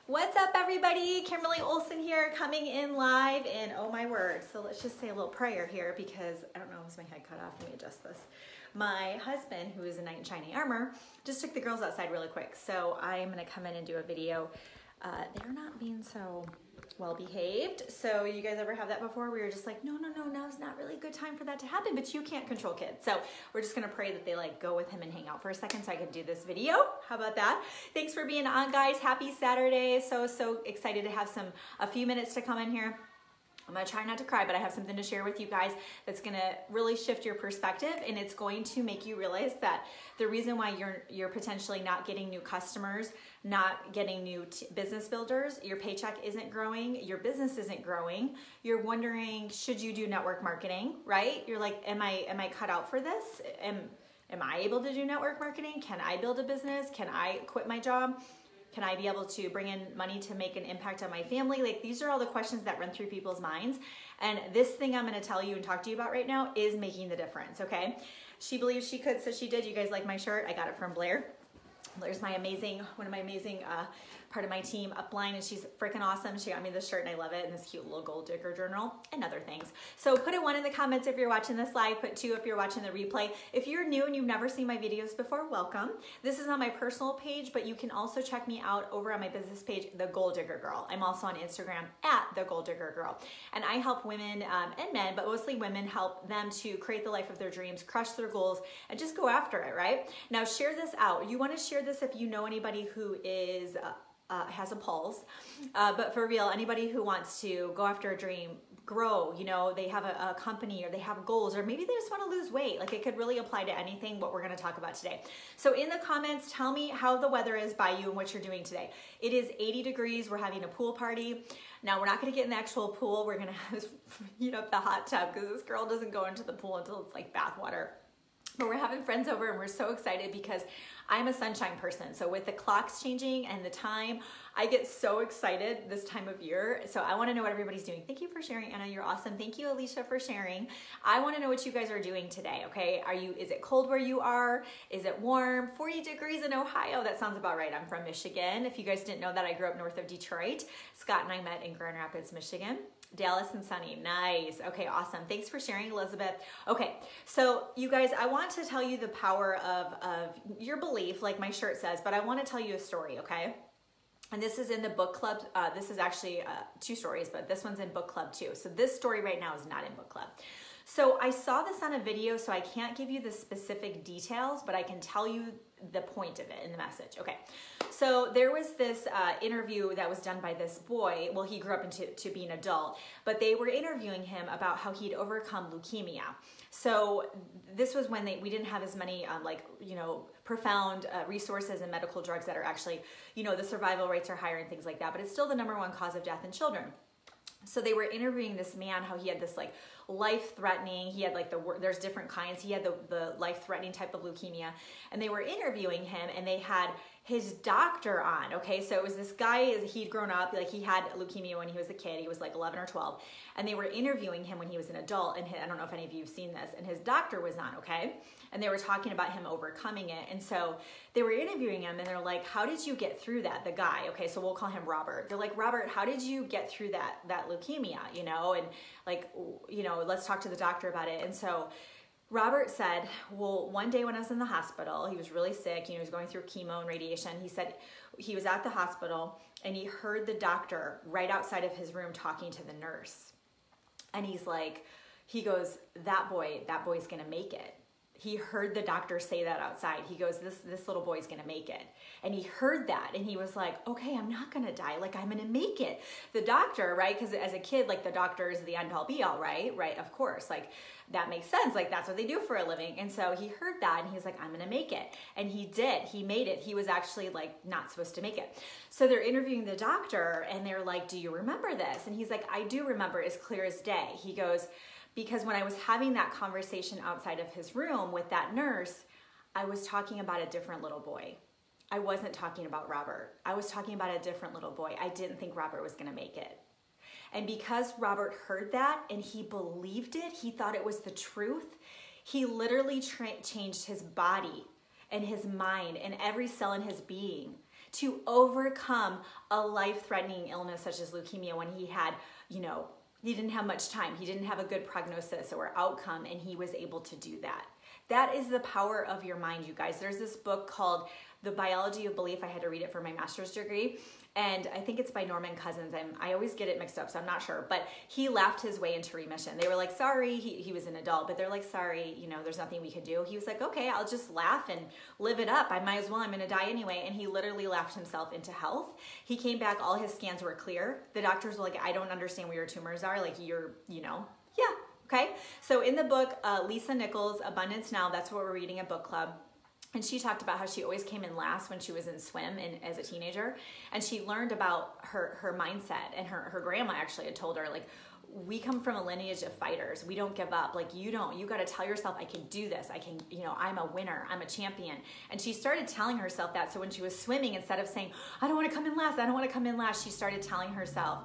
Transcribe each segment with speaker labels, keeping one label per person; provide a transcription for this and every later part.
Speaker 1: What's up, everybody? Kimberly Olson here, coming in live, and oh my word. So let's just say a little prayer here because I don't know, is my head cut off? Let me adjust this. My husband, who is a knight in shining armor, just took the girls outside really quick. So I'm gonna come in and do a video. They're not being so well behaved. So you guys ever have that before where you're just like, no, now's not really a good time for that to happen, but you can't control kids. So we're just gonna pray that they like go with him and hang out for a second so I can do this video. How about that? Thanks for being on, guys. Happy Saturday. So excited to have a few minutes to come in here. I'm gonna try not to cry, but I have something to share with you guys that's gonna really shift your perspective, and it's going to make you realize that the reason why you're potentially not getting new customers, not getting new business builders, your paycheck isn't growing, your business isn't growing, you're wondering, should you do network marketing, right? You're like, am I cut out for this? Am I able to do network marketing? Can I build a business? Can I quit my job? Can I be able to bring in money to make an impact on my family? Like, these are all the questions that run through people's minds. And this thing I'm gonna tell you and talk to you about right now is making the difference, okay? She believes she could, so she did. You guys like my shirt? I got it from Blair. Blair's one of my amazing part of my team upline, and she's freaking awesome. She got me this shirt and I love it, and this cute little gold digger journal and other things. So put a 1 in the comments if you're watching this live, put 2 if you're watching the replay. If you're new and you've never seen my videos before, welcome. This is on my personal page, but you can also check me out over on my business page, The Gold Digger Girl. I'm also on Instagram at The Gold Digger Girl. And I help women and men, but mostly women, help them to create the life of their dreams, crush their goals, and just go after it, right? Now share this out. You wanna share this if you know anybody who is has a pulse, but for real, anybody who wants to go after a dream, grow, you know, they have a company or they have goals, or maybe they just want to lose weight. Like, it could really apply to anything what we're going to talk about today. So in the comments, tell me how the weather is by you and what you're doing today. It is 80 degrees. We're having a pool party. Now, we're not going to get in the actual pool. We're going to heat up the hot tub because this girl doesn't go into the pool until it's like bath water. But we're having friends over and we're so excited because I'm a sunshine person. So with the clocks changing and the time, I get so excited this time of year. So I want to know what everybody's doing. Thank you for sharing, Anna. You're awesome. Thank you, Alicia, for sharing. I want to know what you guys are doing today, okay? Is it cold where you are? Is it warm? 40 degrees in Ohio. That sounds about right. I'm from Michigan. If you guys didn't know that, I grew up north of Detroit. Scott and I met in Grand Rapids, Michigan. Dallas and Sunny, nice. Okay, awesome. Thanks for sharing, Elizabeth. Okay, so you guys, I want to tell you the power of your belief, like my shirt says, but I want to tell you a story, okay? And this is in the book club. This is actually 2 stories, but this one's in book club too. So this story right now is not in book club. So I saw this on a video, so I can't give you the specific details, but I can tell you the point of it in the message. Okay, so there was this interview that was done by this boy. Well, he grew up to be an adult, but they were interviewing him about how he'd overcome leukemia. So this was when we didn't have as many profound resources and medical drugs that are actually, the survival rates are higher and things like that, but it's still the #1 cause of death in children. So they were interviewing this man, how he had this like life-threatening, he had like there's different kinds, he had the life-threatening type of leukemia, and they were interviewing him and they had his doctor on, okay? So it was this guy, he'd grown up, like he had leukemia when he was a kid, he was like 11 or 12, and they were interviewing him when he was an adult, and I don't know if any of you have seen this, and his doctor was on, okay? And they were talking about him overcoming it, and so they were interviewing him, and they're like, how did you get through that? The guy, okay, so we'll call him Robert. They're like, Robert, how did you get through that leukemia, and like, let's talk to the doctor about it. And so Robert said, well, one day when I was in the hospital, he was really sick, he was going through chemo and radiation. He said he was at the hospital and he heard the doctor right outside of his room talking to the nurse. And he goes, that boy's gonna make it. He heard the doctor say that outside. He goes, this little boy's gonna make it. And he heard that and he was like, okay, I'm not gonna die, like I'm gonna make it. The doctor, right, because as a kid, like the doctor is the end all be all, right? Right, of course, like that makes sense, like that's what they do for a living. And so he heard that and he was like, I'm gonna make it. And he did, he made it. He was actually like not supposed to make it. So they're interviewing the doctor and they're like, do you remember this? And he's like, I do remember, as clear as day. He goes, because when I was having that conversation outside of his room with that nurse, I was talking about a different little boy. I wasn't talking about Robert. I was talking about a different little boy. I didn't think Robert was gonna make it. And because Robert heard that and he believed it, he thought it was the truth, he literally changed his body and his mind and every cell in his being to overcome a life-threatening illness such as leukemia when he had, you know, he didn't have much time. He didn't have a good prognosis or outcome, and he was able to do that. That is the power of your mind, you guys. There's this book called The Biology of Belief. I had to read it for my master's degree, and I think it's by Norman Cousins. I always get it mixed up, so I'm not sure, but he laughed his way into remission. They were like, sorry, he was an adult, but they're like, sorry, you know, there's nothing we can do. He was like, okay, I'll just laugh and live it up. I might as well, I'm gonna die anyway. And he literally laughed himself into health. He came back, all his scans were clear. The doctors were like, I don't understand where your tumors are. Like, you're, you know, yeah. Okay, so in the book, Lisa Nichols, Abundance Now, that's what we're reading at book club. And she talked about how she always came in last when she was in swim and as a teenager. And she learned about her mindset, and her grandma actually had told her, like, we come from a lineage of fighters. We don't give up. Like, you don't. You got to tell yourself, I can do this. I can, you know, I'm a winner. I'm a champion. And she started telling herself that. So when she was swimming, instead of saying, I don't want to come in last, I don't want to come in last, she started telling herself,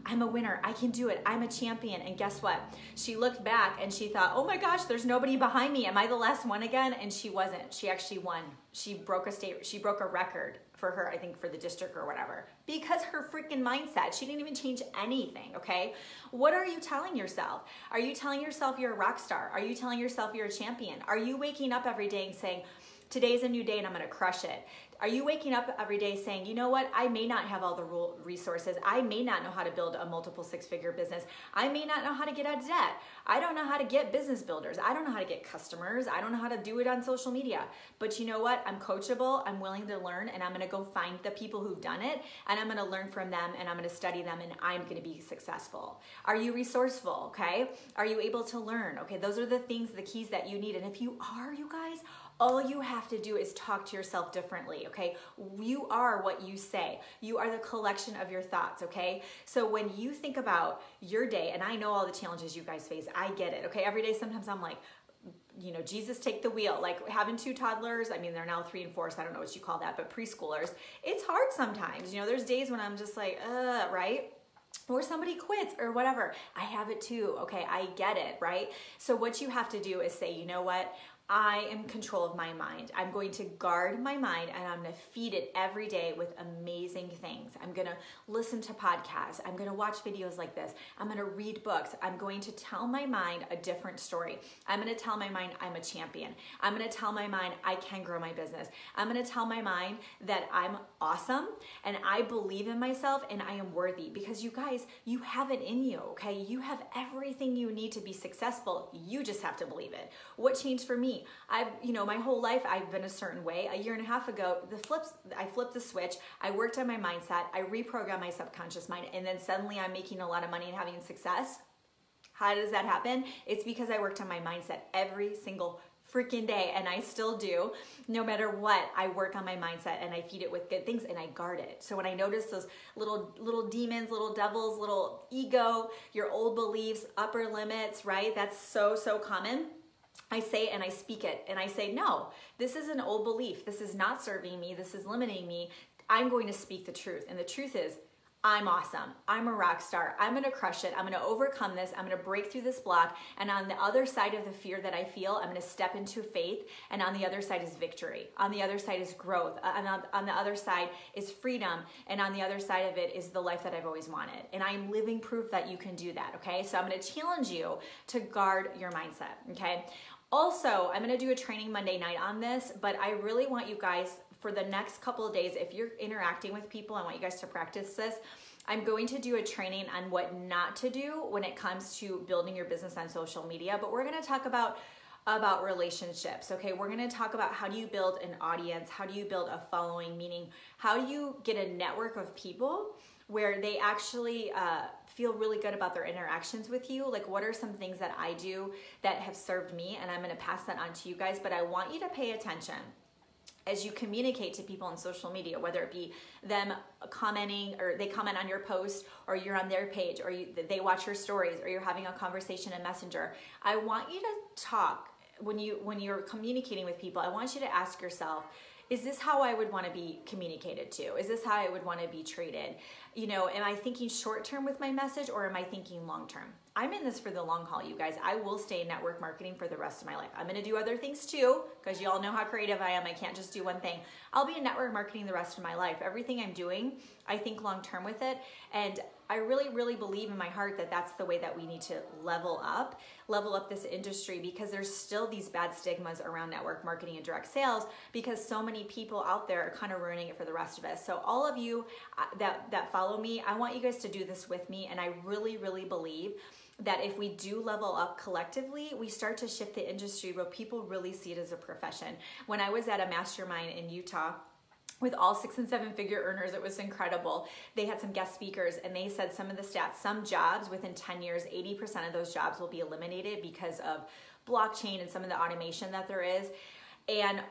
Speaker 1: I'm a winner. I can do it. I'm a champion. And guess what? She looked back and she thought, oh my gosh, there's nobody behind me. Am I the last one again? And she wasn't. She actually won. She broke a record for her, I think, for the district or whatever, because her freaking mindset. She didn't even change anything, okay? What are you telling yourself? Are you telling yourself you're a rock star? Are you telling yourself you're a champion? Are you waking up every day and saying, today's a new day and I'm going to crush it? Are you waking up every day saying, you know what, I may not have all the resources. I may not know how to build a multiple six-figure business. I may not know how to get out of debt. I don't know how to get business builders. I don't know how to get customers. I don't know how to do it on social media. But you know what? I'm coachable. I'm willing to learn, and I'm going to go find the people who've done it, and I'm going to learn from them, and I'm going to study them, and I'm going to be successful. Are you resourceful? Okay. Are you able to learn? Okay. Those are the things, the keys that you need. And if you are, you guys, all you have to do is talk to yourself differently, okay? You are what you say. You are the collection of your thoughts, okay? So when you think about your day, and I know all the challenges you guys face, I get it, okay? Every day, sometimes I'm like, you know, Jesus, take the wheel. Like having two toddlers, I mean, they're now 3 and 4, so I don't know what you call that, but preschoolers, it's hard sometimes. You know, there's days when I'm just like, right? Or somebody quits or whatever. I have it too, okay? I get it, right? So what you have to do is say, you know what? I am in control of my mind. I'm going to guard my mind, and I'm going to feed it every day with amazing things. I'm going to listen to podcasts. I'm going to watch videos like this. I'm going to read books. I'm going to tell my mind a different story. I'm going to tell my mind I'm a champion. I'm going to tell my mind I can grow my business. I'm going to tell my mind that I'm awesome and I believe in myself and I am worthy, because you guys, you have it in you, okay? You have everything you need to be successful. You just have to believe it. What changed for me? My whole life I've been a certain way. A year and a half ago, I flipped the switch. I worked on my mindset. I reprogrammed my subconscious mind, and then suddenly I'm making a lot of money and having success. How does that happen? It's because I worked on my mindset every single freaking day, and I still do. No matter what, I work on my mindset and I feed it with good things and I guard it. So when I notice those little demons, little devils, little ego, your old beliefs, upper limits, right? That's so common. I say and I speak it, and I say, no, this is an old belief. This is not serving me. This is limiting me. I'm going to speak the truth. And the truth is, I'm awesome. I'm a rock star. I'm going to crush it. I'm going to overcome this. I'm going to break through this block. And on the other side of the fear that I feel, I'm going to step into faith. And on the other side is victory. On the other side is growth. And on the other side is freedom. And on the other side of it is the life that I've always wanted. And I am living proof that you can do that, okay? So I'm going to challenge you to guard your mindset, okay? Also, I'm going to do a training Monday night on this, but I really want you guys, for the next couple of days, if you're interacting with people, I want you guys to practice this. I'm going to do a training on what not to do when it comes to building your business on social media, but we're going to talk about relationships, okay? We're going to talk about how do you build an audience, how do you build a following, meaning how do you get a network of people where they actually feel really good about their interactions with you. Like, what are some things that I do that have served me? And I'm going to pass that on to you guys, but I want you to pay attention as you communicate to people on social media, whether it be them commenting or they comment on your post, or you're on their page, or they watch your stories, or you're having a conversation in Messenger. I want you to talk when you're communicating with people. I want you to ask yourself, is this how I would want to be communicated to? Is this how I would want to be treated? You know, am I thinking short term with my message, or am I thinking long term? I'm in this for the long haul, you guys. I will stay in network marketing for the rest of my life. I'm going to do other things too, because you all know how creative I am. I can't just do one thing. I'll be in network marketing the rest of my life. Everything I'm doing, I think long term with it. And I really, really believe in my heart that that's the way that we need to level up this industry, because there's still these bad stigmas around network marketing and direct sales, because so many people out there are kind of ruining it for the rest of us. So all of you that follow me, I want you guys to do this with me. And I really, really believe that if we do level up collectively, we start to shift the industry where people really see it as a profession. When I was at a mastermind in Utah, with all 6 and 7 figure earners, it was incredible. They had some guest speakers and they said some of the stats, some jobs within 10 years, 80% of those jobs will be eliminated because of blockchain and some of the automation that there is. And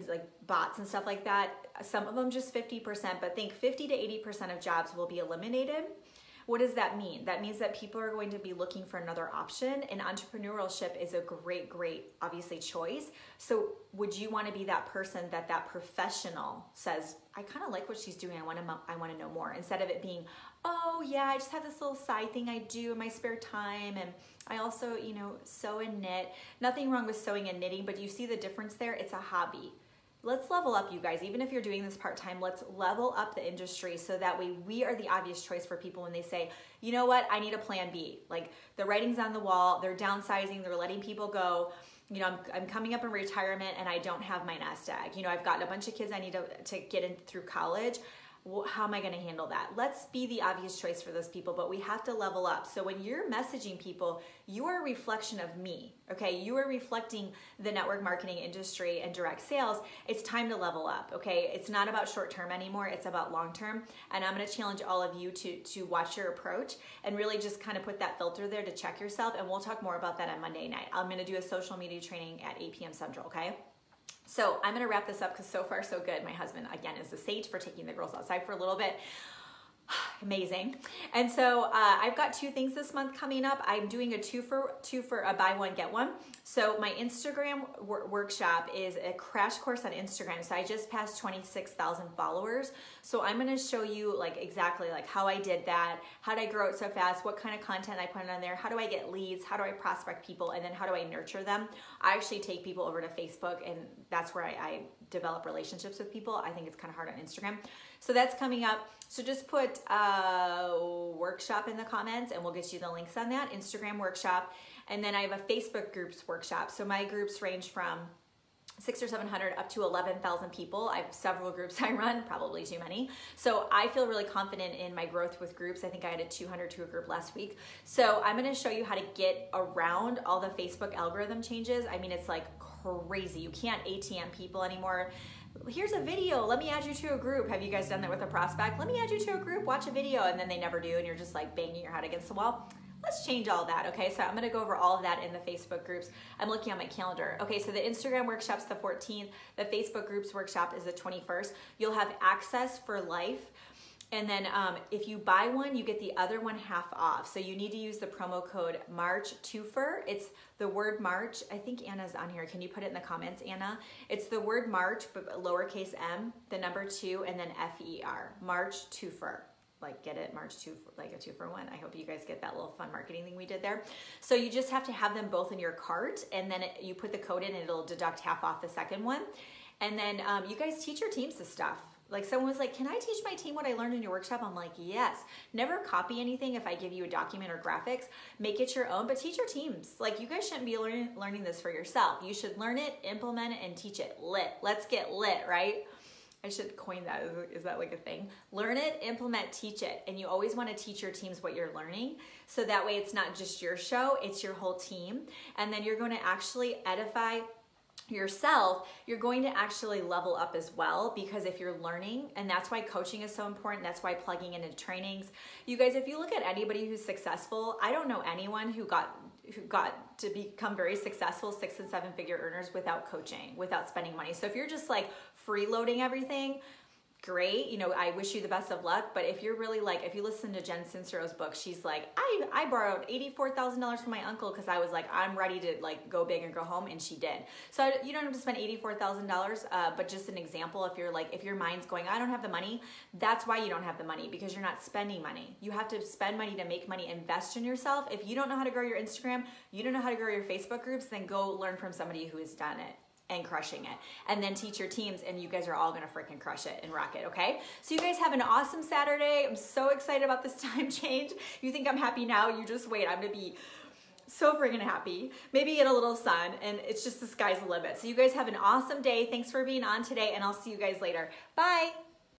Speaker 1: like bots and stuff like that. Some of them just 50%, but think 50 to 80% of jobs will be eliminated. What does that mean? That means that people are going to be looking for another option, and entrepreneurship is a great, obviously, choice. So would you want to be that person that professional says, I kind of like what she's doing, I want to know more, instead of it being, oh yeah, I just have this little side thing I do in my spare time, and I also, sew and knit. Nothing wrong with sewing and knitting, but you see the difference there? It's a hobby. Let's level up, you guys. Even if you're doing this part-time, let's level up the industry so that way we are the obvious choice for people when they say, you know what, I need a plan B. Like the writing's on the wall, they're downsizing, they're letting people go. I'm coming up in retirement and I don't have my nest egg. I've got a bunch of kids I need to get in through college. How am I going to handle that? Let's be the obvious choice for those people, but we have to level up. So when you're messaging people, you are a reflection of me, okay? You are reflecting the network marketing industry and direct sales. It's time to level up, okay? It's not about short term anymore. It's about long term. And I'm going to challenge all of you to watch your approach and really just kind of put that filter there to check yourself. And we'll talk more about that on Monday night. I'm going to do a social media training at 8 p.m. Central, okay? So I'm going to wrap this up because so far so good. My husband, again, is the sage for taking the girls outside for a little bit. Amazing. And so I've got 2 things this month coming up. I'm doing a two for a buy one, get one. So my Instagram workshop is a crash course on Instagram. So I just passed 26,000 followers. So I'm going to show you exactly how I did that. How did I grow it so fast? What kind of content I put on there? How do I get leads? How do I prospect people? And then how do I nurture them? I actually take people over to Facebook, and that's where I develop relationships with people. I think it's kind of hard on Instagram. So that's coming up. So just put workshop in the comments and we'll get you the links on that. Instagram workshop. And then I have a Facebook groups workshop. So my groups range from 600 or 700 up to 11,000 people. I have several groups I run, probably too many. So I feel really confident in my growth with groups. I think I had a 200 to a group last week. So I'm going to show you how to get around all the Facebook algorithm changes. I mean, it's like crazy. You can't ATM people anymore. Here's a video, let me add you to a group. Have you guys done that with a prospect? Let me add you to a group, watch a video, and then they never do, and you're just banging your head against the wall. Let's change all that, okay? So I'm gonna go over all of that in the Facebook groups. I'm looking on my calendar. Okay, so the Instagram workshop's the 14th, the Facebook groups workshop is the 21st. You'll have access for life. And then if you buy one, you get the other one half off. So you need to use the promo code MARCH2FER. It's the word March. I think Anna's on here. Can you put it in the comments, Anna? It's the word March, but lowercase m, the number 2, and then F-E-R. MARCH2FER. Get it? March 2, like a 2 for 1. I hope you guys get that little fun marketing thing we did there. So you just have to have them both in your cart, and then you put the code in and it'll deduct half off the second one. And then you guys teach your teams this stuff. Someone was like, can I teach my team what I learned in your workshop? I'm like, yes. Never copy anything if I give you a document or graphics. Make it your own, but teach your teams. You guys shouldn't be learning this for yourself. You should learn it, implement it, and teach it. Lit. Let's get lit, right? I should coin that. Is that a thing? Learn it, implement, teach it. And you always want to teach your teams what you're learning. So that way it's not just your show, it's your whole team. And then you're going to actually edify yourself, you're going to actually level up as well, because if you're learning, and that's why coaching is so important, that's why plugging into trainings. You guys, if you look at anybody who's successful, I don't know anyone who got to become very successful 6 and 7 figure earners without coaching, without spending money. So if you're just freeloading everything, great. You know, I wish you the best of luck. But if you're really like, if you listen to Jen Sincero's book, she's like, I borrowed $84,000 from my uncle because I was like, I'm ready to like go big and go home, and she did. So you don't have to spend $84,000, but just an example, if you're like, if your mind's going, I don't have the money, that's why you don't have the money, because you're not spending money. You have to spend money to make money, invest in yourself. If you don't know how to grow your Instagram, you don't know how to grow your Facebook groups, then go learn from somebody who has done it and crushing it, and then teach your teams, and you guys are all gonna freaking crush it and rock it, okay? So you guys have an awesome Saturday. I'm so excited about this time change. You think I'm happy now, you just wait. I'm gonna be so freaking happy. Maybe get a little sun, and it's just the sky's the limit. So you guys have an awesome day. Thanks for being on today, and I'll see you guys later. Bye.